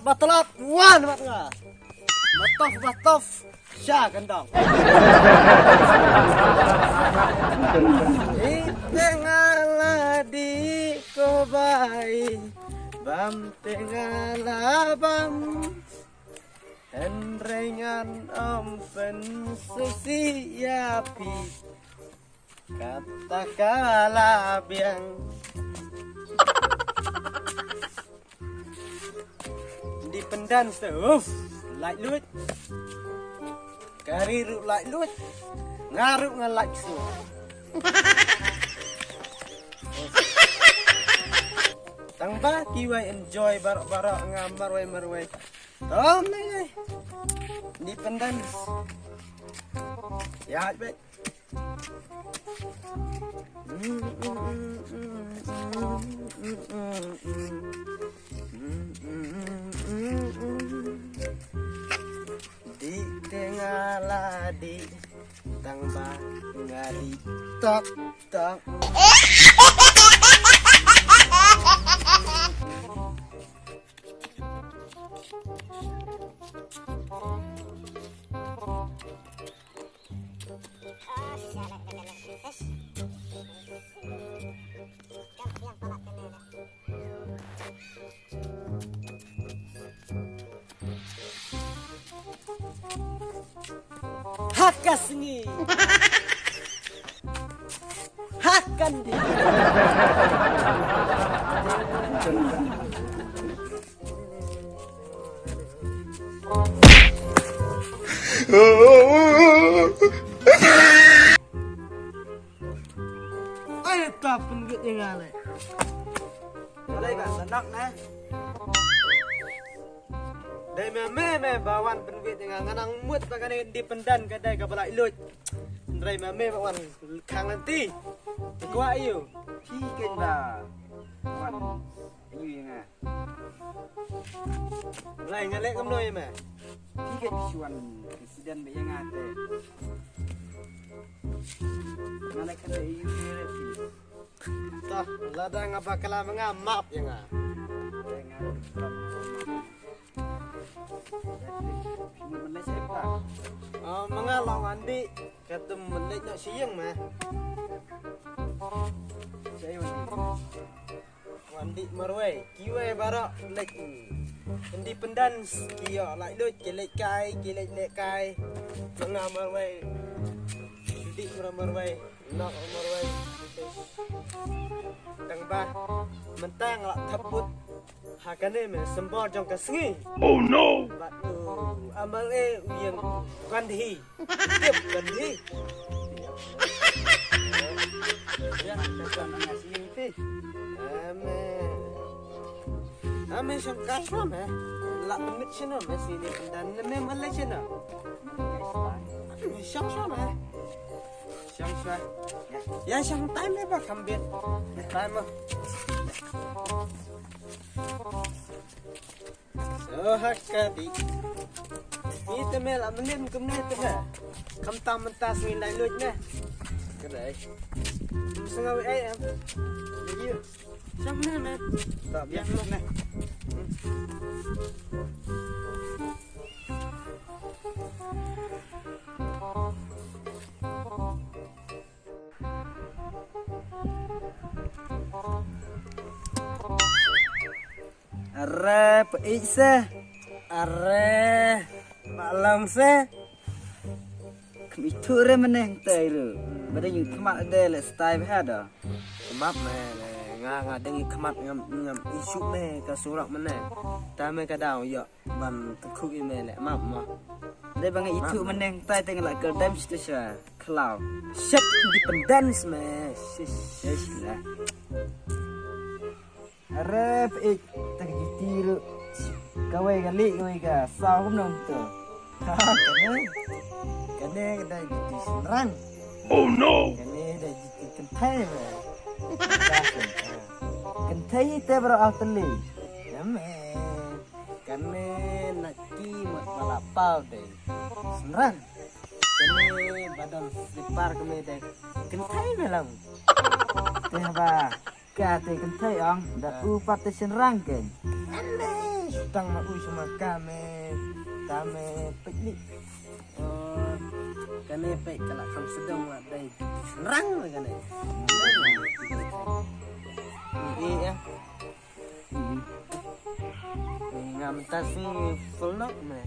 Batalap, wan mat nga. Matof, siya gandang. Itengala di ko bay, bam tengala bam. Henrengan susiapi, kata biang. Di pendan tuh, like luit, kariru like luit, ngaruk ngalak su. Tangba kiwai enjoy barok ngamar wai marwai. Tom nih, di pendan, ya bet. Di tengah di tangba ngadi tok tok. Hakas ni, hakan di. Ayo tapun gitu ngale. Mulai kan senang nih. Dai meme bawan penwit dengan nganang mut pakane di pendan kadai kabala ilut. Ndrai meme bawan kang nanti. Kuat ayo. Chicken ba. Wan. Ayu nga. Mulai ngalek kam noi me. Chicken suan presiden be yang ate. Ngalek kan ayu dire pi. Tah, lada ngapa kala map ya nga. Mengalau andi kata menek nak siang mah. Saya Wandi marwai, kiwai barak lek. Andi pendan kia lak lut kelek kai, menga marwai. Andi marwai, nak marwai. Tang bah mentang lak thaput. Hakane me sembor jong kasengi. Oh no. Batu amal uyang kandhi. Tiap kandhi. Ya, kita ngasih ini. Ame sangkas me. La pemit sino me sini pendan me malai sino. Syang me. Syang. Ya syang time me ba kambit. Time me. So hakadi. Ini temel amenin kemne temel. Kam tam mentas ngilai lut me. Kedai. Sengawi am. Jadi samne me. Tak biar lu me. Arre, peik se. Arre, malam se. Itu re meneng tai lu. Bada yung kemak de le style hada. Kemat me nga dengi kemat ngam isu me ka surak mene. Ta me ka daw yo ban ku me le map ma. De bang itu meneng tai tengah la ke dam station. Cloud. Set independence me. Yes lah. Arre, peik tak ditiru. Kawai kali kawai ka. Sao cũng nong tu. Kene dah jadi serang. Oh no. Kene dah jadi kentai me. Kentai te bro alteli. Yame. Kene nak kimat malapau deh. Serang. Kene badan sipar kene deh. Kentai me lang. Teh ba. Kate kentai ang da upat te senrang ken. Ane sutang nak sama kame. Kame piknik. Oh, kene pek kalau kamu sedang lah deh. Serang lah kene. Ini ya. Ngam tas ni full nak me.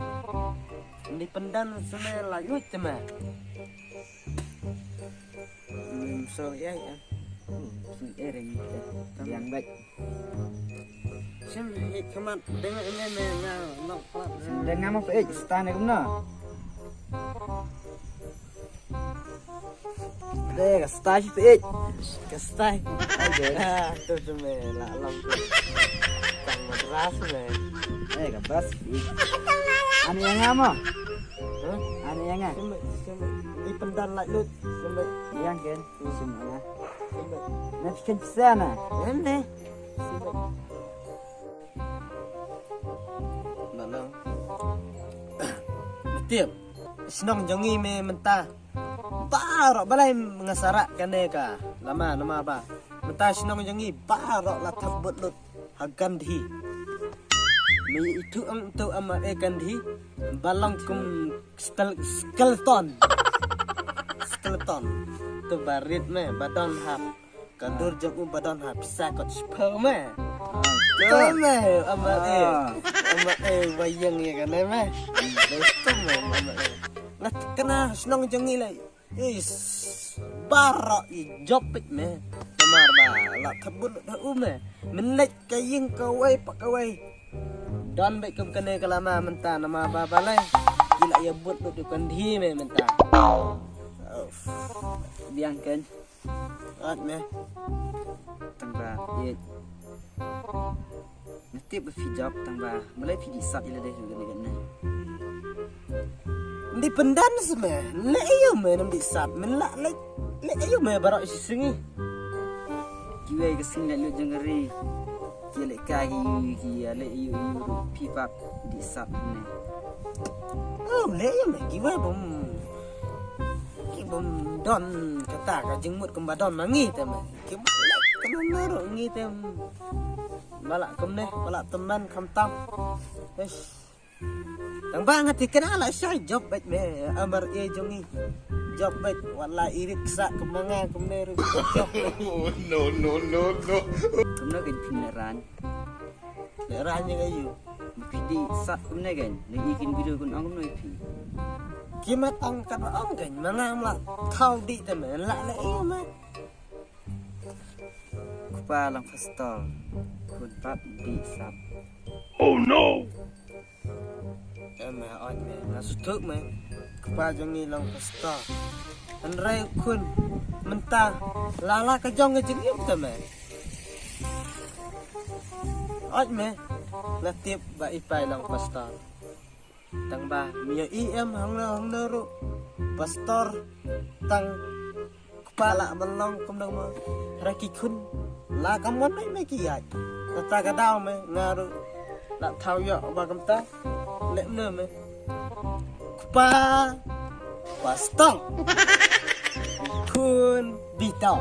Di pendan semua layu cuma. So ya ya. Ereng yang baik. Sim hik kemat dengan ini me nak pelat. Dengan apa stan aku na. Deh staj pe. Kestai. Aja tu cuma lah lam. Kang madras me. Bas. Ani yang ngamo? Hah? Ani yang ngah? Cuma di pendan layu cuma Yang ken semua. cuma. Nak ken sana. Ene. Balang. Tiap. Senang jangi me mentah. Barok balai mengasarak kene ka. Lama nama ba. Mentah senang jangi barok la takbut lut hagandhi. Me itu ang tu ama gandhi balang kum skeleton. Skeleton. Tu barit me badan hap. Kandur jamu badan hap bisa kot sperm me. Tu me ama wayang ya kan me. Tu me ama Nah kena senang jangi lai. Is barok I jopit me. Tamar ba la takbut lut me. Menek kaying kawai pak kawai. Dan baik kem kene kelama mentah nama apa balai. Gila ya buat lu dukan di me mentah. Yang ken At me. tangba ye. Nanti berfijak tangba mulai fidi sat ila deh juga dengan. Di pendan semua. Le ayo me nam di sat men la le ayo me barok isi sungi. Kiwai kesini lu jengeri. Kile kaki ale yu pipa di sat ni. Oh le ayo me giwa bom. Kibom don kata ka jengmut kembadon mangi tem. Kibom le kemana ro ngi tem. Balak kem ne balak teman kam tam. Wes. Tang banget dikena lah saya job baik me amar e jongi. Job baik wala irit sa kemanga kemne ro job. No. Kemna kan pinaran. Leranya kayu. Fidi sat kemna kan. Lagi ikin video kun ang noi pi. Kimat ang kanaang kan mangam la thau di temen la le iyo ma. Kupa lang pastol. Kun pap di sat. Oh no. Ema oi me nasutuk me. Kepa jongi lang pasta. Anrai kun mentah lala ka jong ngejeng temen. Oi me la tiep ba ipai lang pasta. Tang ba mia em hang na ru pastor tang kepala belong kumdang ma raki kun la kamon me kiai ta ka daw me ngaru la thau yo ba kam ta le ne me kupa pastor kun bitau